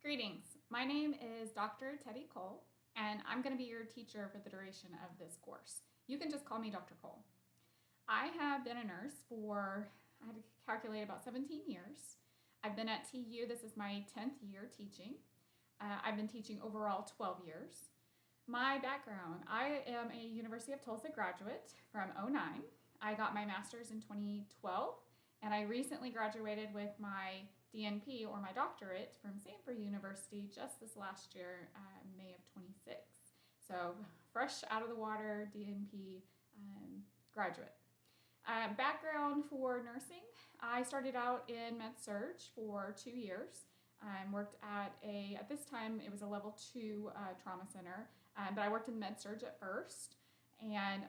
Greetings. My name is Dr. Teddy Cole, and I'm going to be your teacher for the duration of this course. You can just call me Dr. Cole. I have been a nurse for, I had to calculate, about 17 years. I've been at TU, this is my 10th year teaching. I've been teaching overall 12 years. My background, I am a University of Tulsa graduate from '09. I got my master's in 2012, and I recently graduated with my DNP, or my doctorate, from Samford University just this last year, May of 26. So fresh out of the water, DNP graduate. Background for nursing, I started out in med-surg for 2 years. Worked at this time it was a level 2 trauma center, but I worked in med-surg at first, and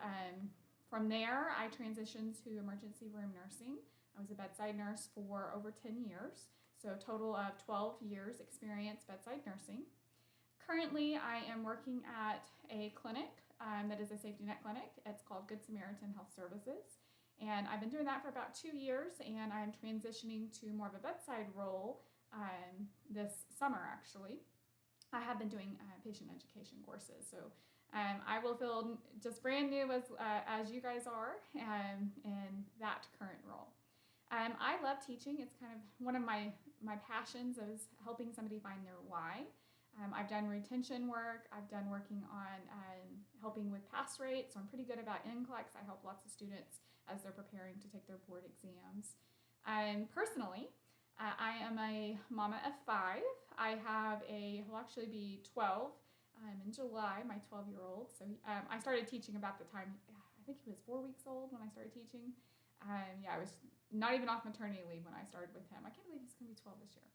from there I transitioned to emergency room nursing. I was a bedside nurse for over 10 years, so a total of 12 years experience bedside nursing. Currently, I am working at a clinic that is a safety net clinic. It's called Good Samaritan Health Services, and I've been doing that for about 2 years, and I'm transitioning to more of a bedside role this summer, actually. I have been doing patient education courses, so I will feel just brand new as you guys are in that current role. I love teaching. It's kind of one of my passions is helping somebody find their why. I've done retention work. I've done working on helping with pass rates, so I'm pretty good about NCLEX. I help lots of students as they're preparing to take their board exams. Personally, I am a mama of 5. He'll actually be 12 in July, my 12-year-old. So I started teaching about the time, I think he was 4 weeks old when I started teaching. I was not even off maternity leave when I started with him. I can't believe he's going to be 12 this year.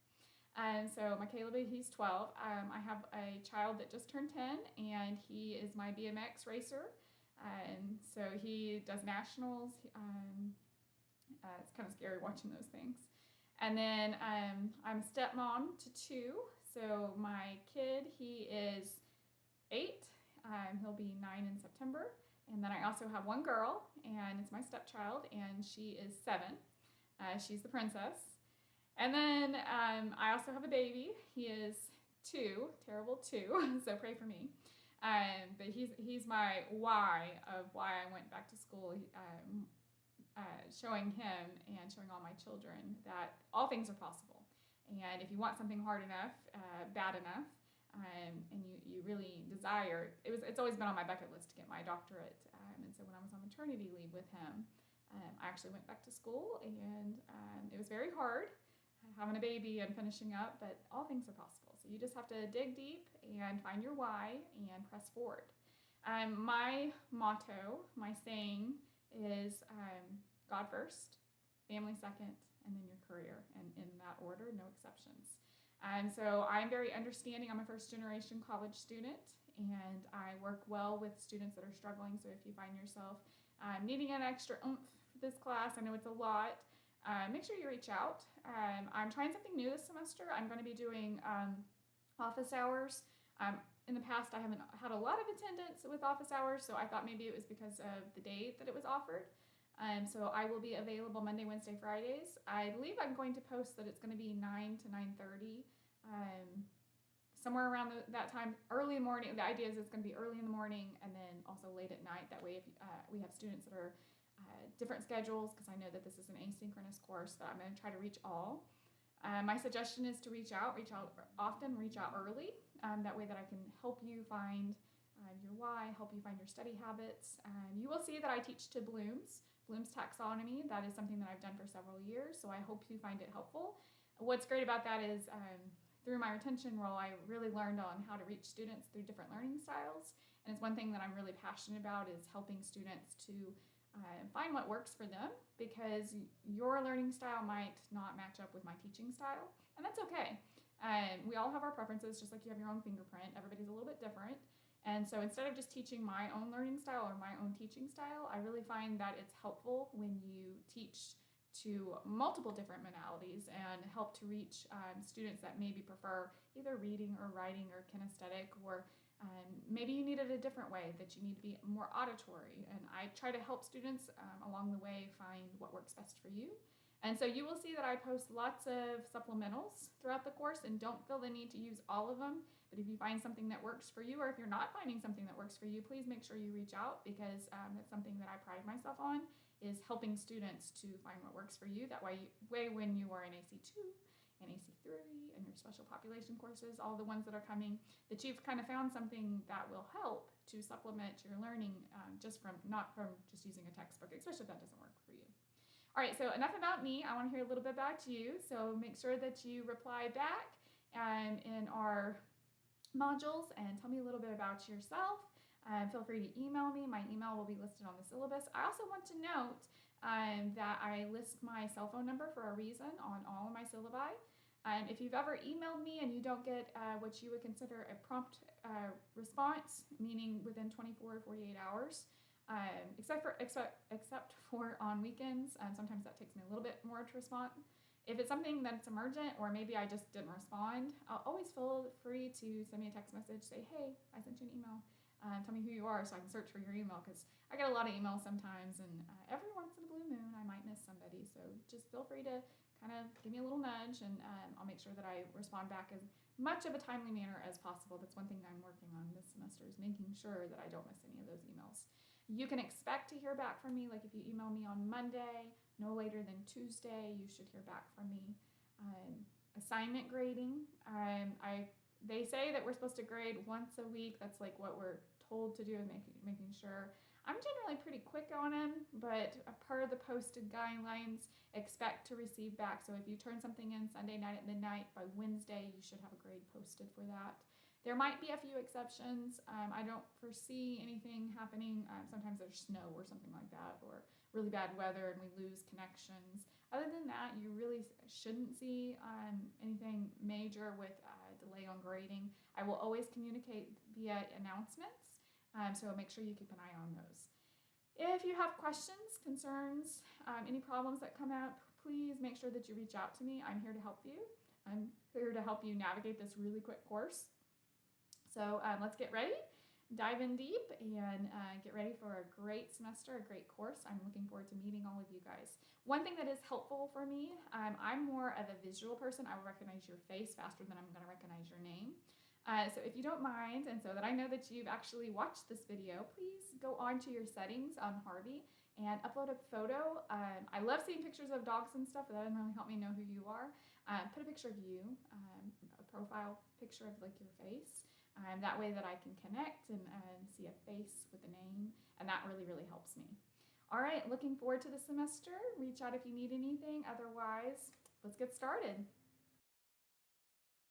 So my Caleb, he's 12. I have a child that just turned 10, and he is my BMX racer. So he does nationals. It's kind of scary watching those things. And then I'm a stepmom to 2. So my kid, he is 8. He'll be 9 in September. And then I also have one girl, and it's my stepchild, and she is 7. She's the princess. And then I also have a baby. He is 2, terrible 2, so pray for me. But he's my why of why I went back to school, showing him and showing all my children that all things are possible. And if you want something hard enough, bad enough, and you really desire, it's always been on my bucket list to get my doctorate. And so when I was on maternity leave with him, I actually went back to school, and it was very hard having a baby and finishing up, but all things are possible. So you just have to dig deep and find your why and press forward. My motto, my saying is God first, family second, and then your career, and in that order, no exceptions. And so I'm very understanding. I'm a first-generation college student, and I work well with students that are struggling. So if you find yourself needing an extra oomph for this class, I know it's a lot, make sure you reach out. I'm trying something new this semester. I'm going to be doing office hours. In the past, I haven't had a lot of attendance with office hours, so I thought maybe it was because of the date that it was offered. So I will be available Monday, Wednesday, Fridays. I believe I'm going to post that it's going to be 9 to 9:30, somewhere around that time, early in the morning. The idea is it's going to be early in the morning and then also late at night. That way, if we have students that are different schedules, because I know that this is an asynchronous course, that I'm going to try to reach all. My suggestion is to reach out often, reach out early. That way that I can help you find your why, help you find your study habits. You will see that I teach to Bloom's taxonomy. That is something that I've done for several years, so I hope you find it helpful. What's great about that is through my retention role, I really learned on how to reach students through different learning styles. And it's one thing that I'm really passionate about is helping students to find what works for them, because your learning style might not match up with my teaching style, and that's okay. We all have our preferences, just like you have your own fingerprint. Everybody's a little bit different. And so instead of just teaching my own learning style or my own teaching style, I really find that it's helpful when you teach to multiple different modalities and help to reach students that maybe prefer either reading or writing or kinesthetic, or maybe you need it a different way, that you need to be more auditory. And I try to help students along the way find what works best for you. And so you will see that I post lots of supplementals throughout the course and don't feel the need to use all of them. But if you find something that works for you, or if you're not finding something that works for you, please make sure you reach out, because that's something that I pride myself on, is helping students to find what works for you. That way when you are in AC2 and AC3 and your special population courses, all the ones that are coming, that you've kind of found something that will help to supplement your learning, not from just using a textbook, especially if that doesn't work for you. All right, so enough about me. I want to hear a little bit about you. So make sure that you reply back in our modules and tell me a little bit about yourself. Feel free to email me. My email will be listed on the syllabus. I also want to note that I list my cell phone number for a reason on all of my syllabi. If you've ever emailed me and you don't get what you would consider a prompt response, meaning within 24 to 48 hours, except for on weekends, sometimes that takes me a little bit more to respond. If it's something that's emergent, or maybe I just didn't respond, I'll always feel free to send me a text message, say, hey, I sent you an email, tell me who you are so I can search for your email, because I get a lot of emails sometimes, and every once in a blue moon I might miss somebody. So just feel free to kind of give me a little nudge, and I'll make sure that I respond back as much of a timely manner as possible. That's one thing I'm working on this semester, is making sure that I don't miss any of those emails. You can expect to hear back from me. Like if you email me on Monday, no later than Tuesday, you should hear back from me. Assignment grading. They say that we're supposed to grade once a week. That's like what we're told to do, and making sure. I'm generally pretty quick on them, but per the posted guidelines, expect to receive back. So if you turn something in Sunday night at midnight, by Wednesday, you should have a grade posted for that. There might be a few exceptions. I don't foresee anything happening. Sometimes there's snow or something like that, or really bad weather and we lose connections. Other than that, you really shouldn't see anything major with delay on grading. I will always communicate via announcements, so make sure you keep an eye on those. If you have questions, concerns, any problems that come up, please make sure that you reach out to me. I'm here to help you. I'm here to help you navigate this really quick course. So let's get ready, dive in deep, and get ready for a great semester, a great course. I'm looking forward to meeting all of you guys. One thing that is helpful for me, I'm more of a visual person. I will recognize your face faster than I'm going to recognize your name. So if you don't mind, and so that I know that you've actually watched this video, please go on to your settings on Harvey and upload a photo. I love seeing pictures of dogs and stuff, but that doesn't really help me know who you are. Put a picture of you, a profile picture of like your face. That way that I can connect and see a face with a name, and that really, really helps me. All right, looking forward to the semester. Reach out if you need anything. Otherwise, let's get started.